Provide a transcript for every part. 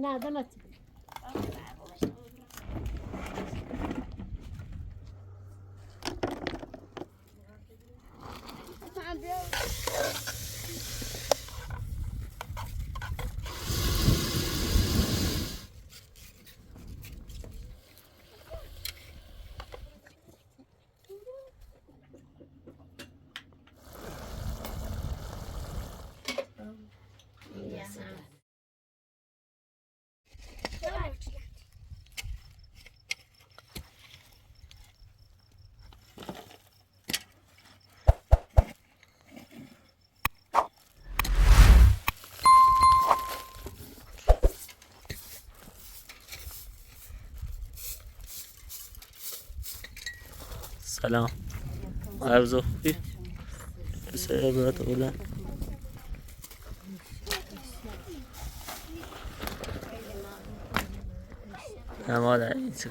nereden atayım? سلام عرض خوبی بسیار برات بودن اما در این تو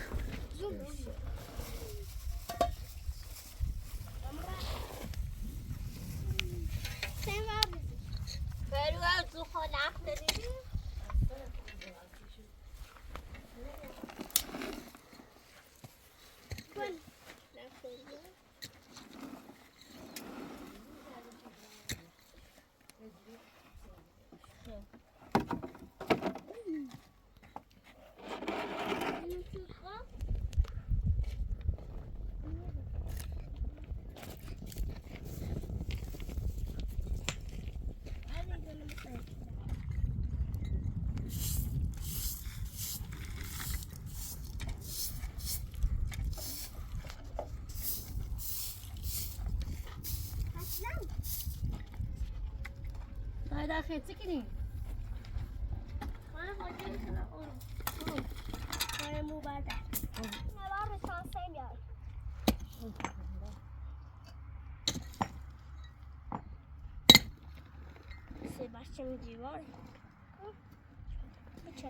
Hayda khetse kini. من حاجی کنم مو بعد نوار شانسه میاد سه بچه می دیوار بچه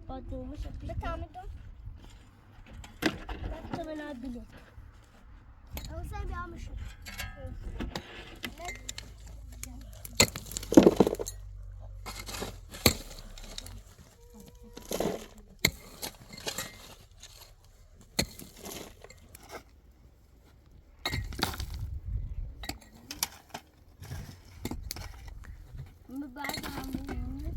با دومش بتامه دو بچه من بیلت اون سه بیامشون بعد همون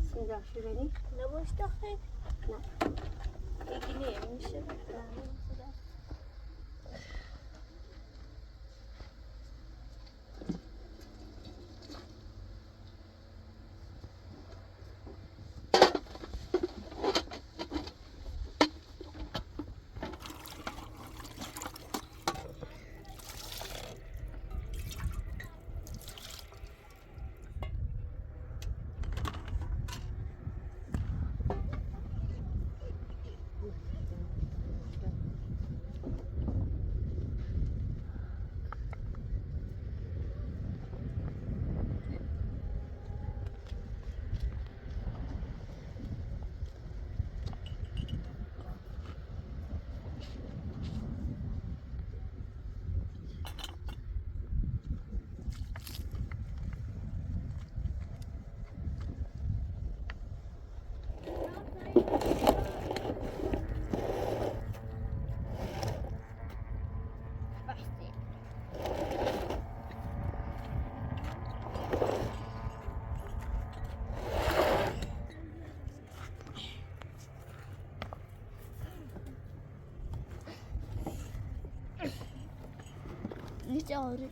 سیزا شیرینی نباشته خیلی نه یکی نمیشه Hiç ağrı.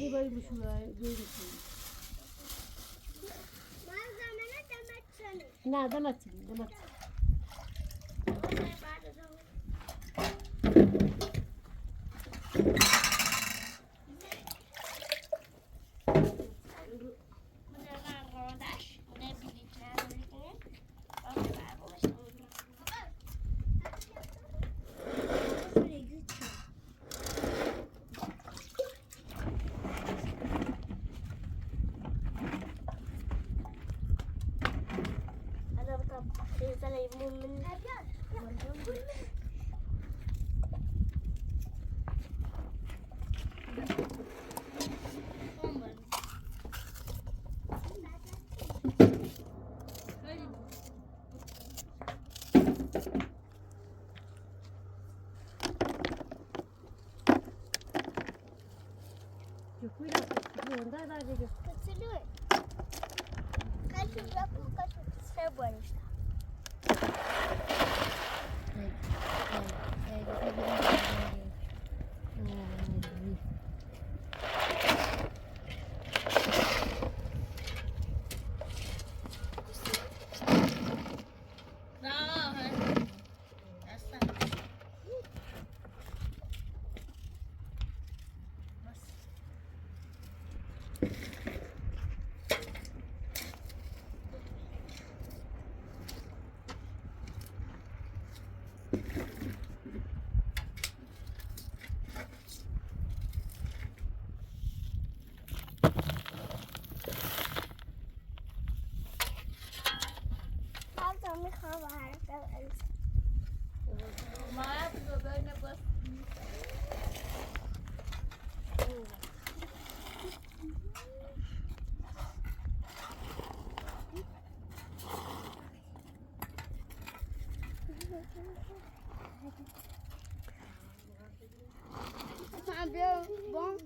Hadi böyle bu şu görürsün. Malzemene demet seni. Nereden atayım? Demet. Yokuyla onda da dedi. Kaçırıyor. Kaçır yapın kaçır. Şey böyle işte. Bazen bir hava hareket. Bon.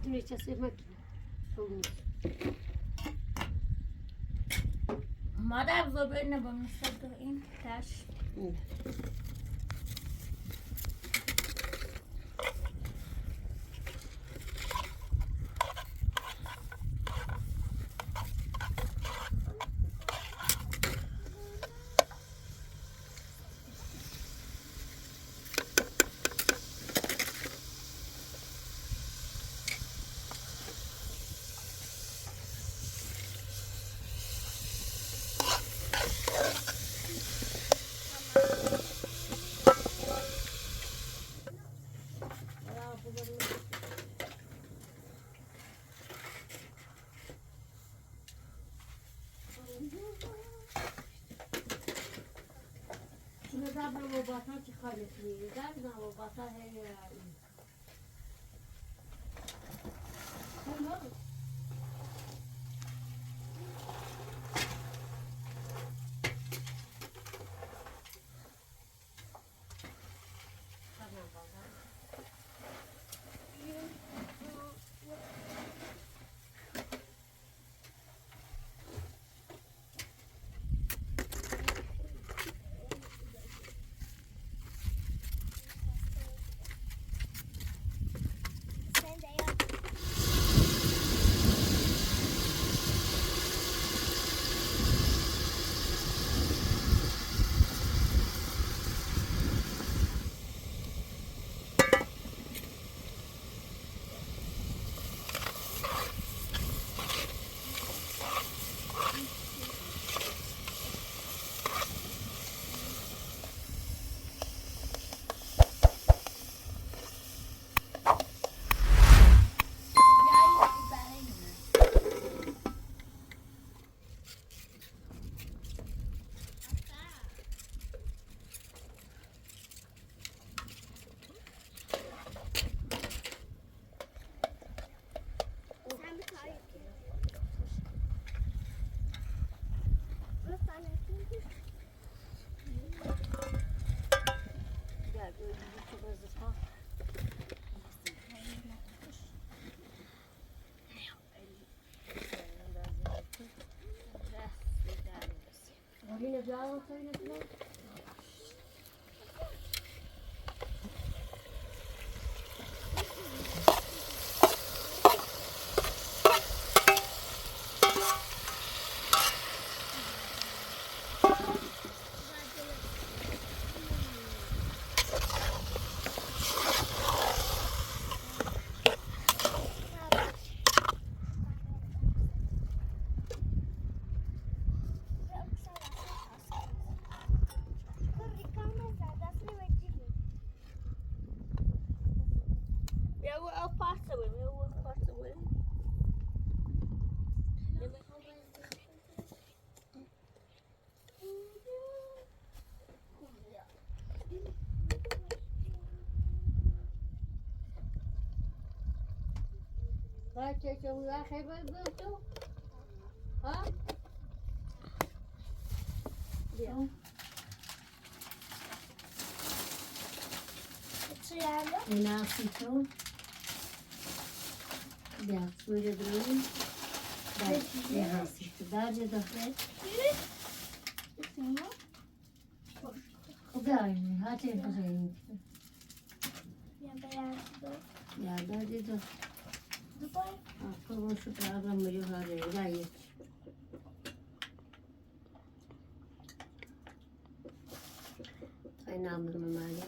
Güneşçesi makine. Olmuş. Madem so böyle bana satayım taş. Şuna da bir babasına çıkarmışlıydı. Der mi babasına her yer. Tamam. Sen de yap. جا خیلی کنم. بچه که اون خیلی بود تو؟ ها؟ بیا. این اصلی تو؟ بیا سویل درون. بیا هستی تو درجه داخل. خب بیا اینه ها چه بزنید. بیا درجه داخل. Ako şu programı yukarıya gayet. Kaynağımı mamaya.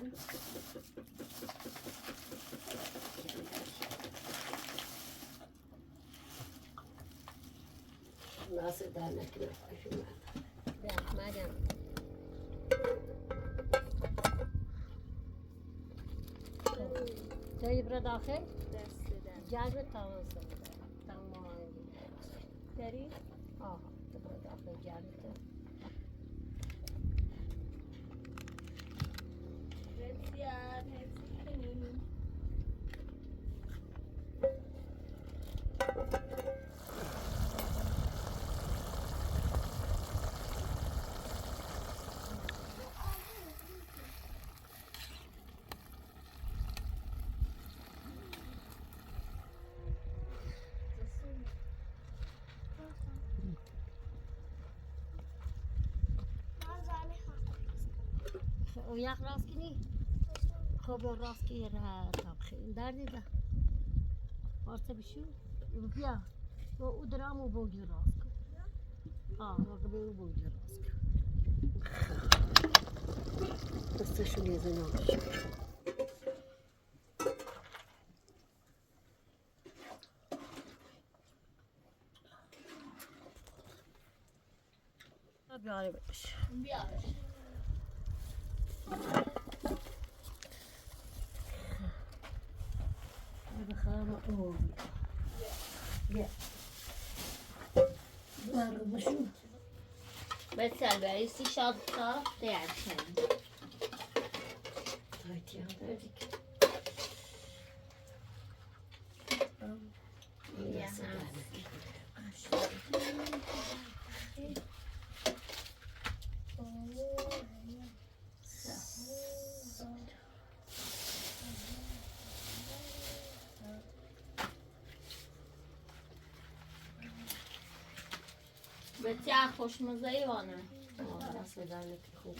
Nasıl dernekle başıma. Yapmayacağım. Çayı bırak daxil. جلب تماس تمام داری؟ آه تو باید داخل جلب تو بسیار حفظی کنیم. او یک راست کنی؟ خب راست که را خیلی دردی ده واسه بشو بیا و او درامو بوجو راست کن وقت به او بوجو راست کن دستشو لیزه نامش بیاره بش بیارش. بخوام او بیا بیاره بشو بسیار برایسی شاد صاف درشن. هایتی هم دردی که یه هم. بسیار خوشمزه وانه. دست بدن که خوب